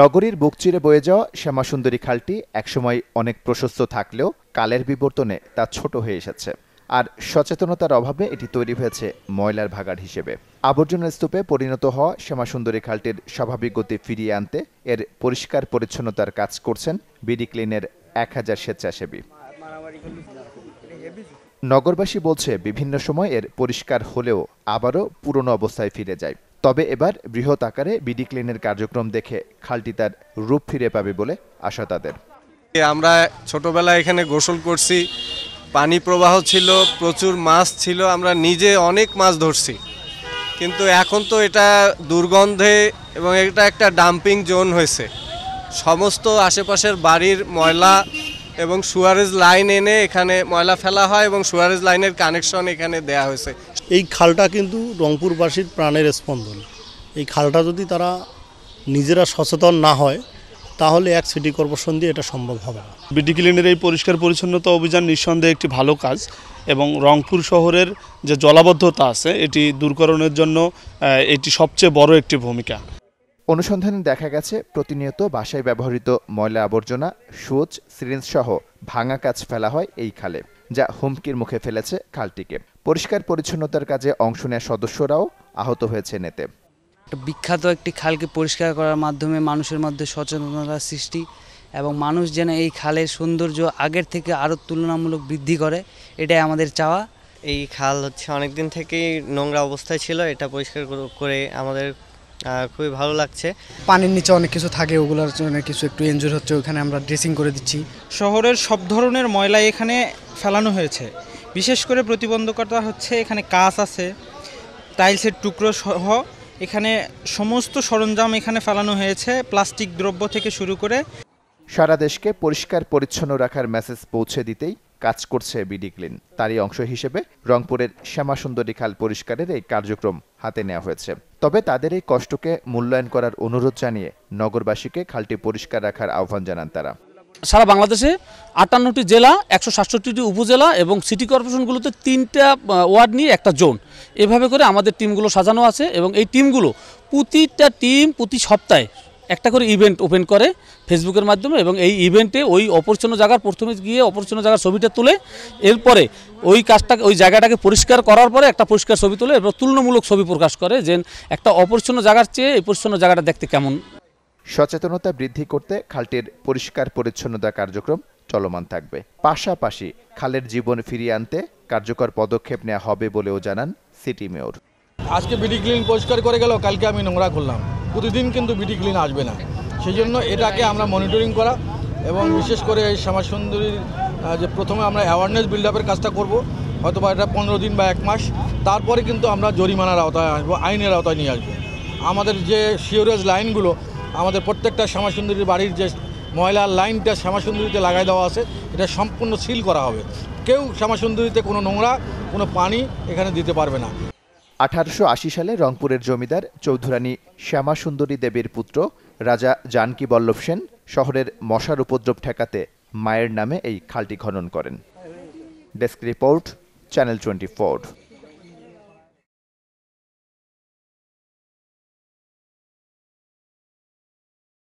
নগরীর বুক চিরে বয়ে যাওয়া শ্যামাসুন্দরী খালটি একসময় অনেক প্রশস্ত থাকলেও কালের বিবর্তনে তা ছোট হয়ে এসেছে। আর সচেতনতার অভাবে এটি তৈরি হয়েছে ময়লার ভাগাড় হিসেবে। আবর্জনার স্তূপে পরিণত হওয়া শ্যামাসুন্দরী খালটির স্বাভাবিক গতি ফিরিয়ে আনতে এর পরিষ্কার পরিচ্ছন্নতার কাজ করছেন বিডি ক্লিনের 1000 স্বেচ্ছাসেবী। নগরবাসী বলছে বিভিন্ন সময় এর পরিষ্কার হলেও আবারও পুরনো অবস্থায় ফিরে যায়। তবে এবার বৃহৎ আকারে বিডি ক্লিনের কার্যক্রম দেখে খালটি তার রূপ ফিরে পাবে বলে আশা তাদের। আমরা ছোটবেলায় এখানে গোসল করছি, পানি প্রবাহ ছিল, প্রচুর মাছ ছিল, আমরা নিজে অনেক মাছ ধরছি। কিন্তু এখন তো এটা দুর্গন্ধে এবং এটা একটা ডাম্পিং জোন হয়েছে। সমস্ত আশেপাশের বাড়ির ময়লা এবং সুয়ারেজ লাইন এনে এখানে ময়লা ফেলা হয় এবং সুয়ারেজ লাইনের কানেকশন এখানে দেয়া হয়েছে। এই খালটা কিন্তু রংপুরবাসীর প্রাণের স্পন্দন। এই খালটা যদি তারা নিজেরা সচেতন না হয় তাহলে এক সিটি কর্পোরেশন দিয়ে এটা সম্ভব হবে না। বিডি ক্লিনের এই পরিষ্কার পরিচ্ছন্নতা অভিযান নিঃসন্দেহে একটি ভালো কাজ এবং রংপুর শহরের যে জলাবদ্ধতা আছে এটি দূরকরণের জন্য এটি সবচেয়ে বড় একটি ভূমিকা। অনুসন্ধানে দেখা গেছে প্রতিনিয়ত বাসায় ব্যবহৃত ময়লা আবর্জনা, সুচ, সিরিঞ্জ সহ ভাঙা কাজ ফেলা হয় এই খালে, যা হুমকির মুখে ফেলেছে খালটিকে। পরিষ্কার পরিচ্ছন্নতার কাজে অংশ নেওয়া সদস্যরাও আহত হয়েছেন এতে। বিখ্যাত একটি খালকে পরিষ্কার করার মাধ্যমে মানুষের মধ্যে সচেতনতার সৃষ্টি এবং মানুষ যেন এই খালের সৌন্দর্য আগের থেকে আরও তুলনামূলক বৃদ্ধি করে, এটাই আমাদের চাওয়া। এই খাল অনেকদিন থেকেই নোংরা অবস্থায় ছিল, এটা পরিষ্কার করে আমাদের খুবই ভালো লাগছে। পানির নিচে অনেক কিছু থাকে, ওগুলোর জন্য কিছু একটু এনজয় হচ্ছে, ওখানে আমরা ড্রেসিং করে দিচ্ছি। শহরের সব ধরনের ময়লা এখানে ফেলানো হয়েছে। বিশেষ করে প্রতিবন্ধকতা হচ্ছে এখানে কাঁচ আছে, টাইলসের টুকরো সহ এখানে সমস্ত সরঞ্জাম এখানে ফেলানো হয়েছে, প্লাস্টিক দ্রব্য থেকে শুরু করে। সারা দেশকে পরিষ্কার পরিচ্ছন্ন রাখার মেসেজ পৌঁছে দিতেই কাজ করছে বিডি ক্লিন। তারই অংশ হিসেবে রংপুরের শ্যামাসুন্দরী খাল পরিষ্কারের এই কার্যক্রম হাতে নেওয়া হয়েছে। তবে তাদের এই কষ্টকে মূল্যায়ন করার অনুরোধ জানিয়ে নগরবাসীকে খালটি পরিষ্কার রাখার আহ্বান জানান তারা। সারা বাংলাদেশে 58টি জেলা, 167টি উপজেলা এবং সিটি কর্পোরেশনগুলোতে 3টা ওয়ার্ড নিয়ে একটা জোন, এভাবে করে আমাদের টিমগুলো সাজানো আছে এবং এই টিমগুলো প্রতিটা টিম প্রতি সপ্তাহে একটা করে ইভেন্ট ওপেন করে ফেসবুকের মাধ্যমে এবং এই ইভেন্টে ওই অপরিচ্ছন্ন জায়গার প্রথমে গিয়ে অপরিচ্ছন্ন জায়গার ছবিটা তুলে এরপরে ওই জায়গাটাকে পরিষ্কার করার পরে একটা পরিষ্কার ছবি তুলে এরপর তুলনামূলক ছবি প্রকাশ করে যে একটা অপরিচ্ছন্ন জায়গার চেয়ে এই পরিচ্ছন্ন জায়গাটা দেখতে কেমন। সচেতনতা বৃদ্ধি করতে খালটির পরিষ্কার পরিচ্ছন্নতা কার্যক্রম চলমান থাকবে। পাশাপাশি খালের জীবন ফিরিয়ে আনতে কার্যকর পদক্ষেপ নেওয়া হবে বলেও জানান সিটি মেয়র। আজকে বিডি ক্লিন পরিষ্কার করে গেল, কালকে আমি নোংরা করলাম, প্রতিদিন কিন্তু বিডি ক্লিন আসবে না। সেই জন্য এটাকে আমরা মনিটরিং করা এবং বিশেষ করে এই শ্যামাসুন্দরীর যে প্রথমে আমরা অ্যাওয়ারনেস বিল্ড আপের কাজটা করব, হয়তো বা এটা 15 দিন বা 1 মাস, তারপরে কিন্তু আমরা জরিমানার আওতায় আসবো, আইনের আওতায় নিয়ে আসবো। আমাদের যে সিওরেজ লাইনগুলো, আমাদের প্রত্যেকটা শ্যামাসুন্দরীর বাড়ির যে ময়লার লাইনটা শ্যামাসুন্দরীতে লাগাই দেওয়া আছে, এটা সম্পূর্ণ সিল করা হবে। কেউ শ্যামাসুন্দরীতে কোনো নোংরা, কোনো পানি এখানে দিতে পারবে না। 1880 সালে রংপুরের জমিদার চৌধুরানী শ্যামাসুন্দরী দেবীর পুত্র রাজা জানকী বল্লভ সেন শহরের মশার উপদ্রব ঠেকাতে মায়ের নামে এই খালটি খনন করেন। Desk report, channel 24।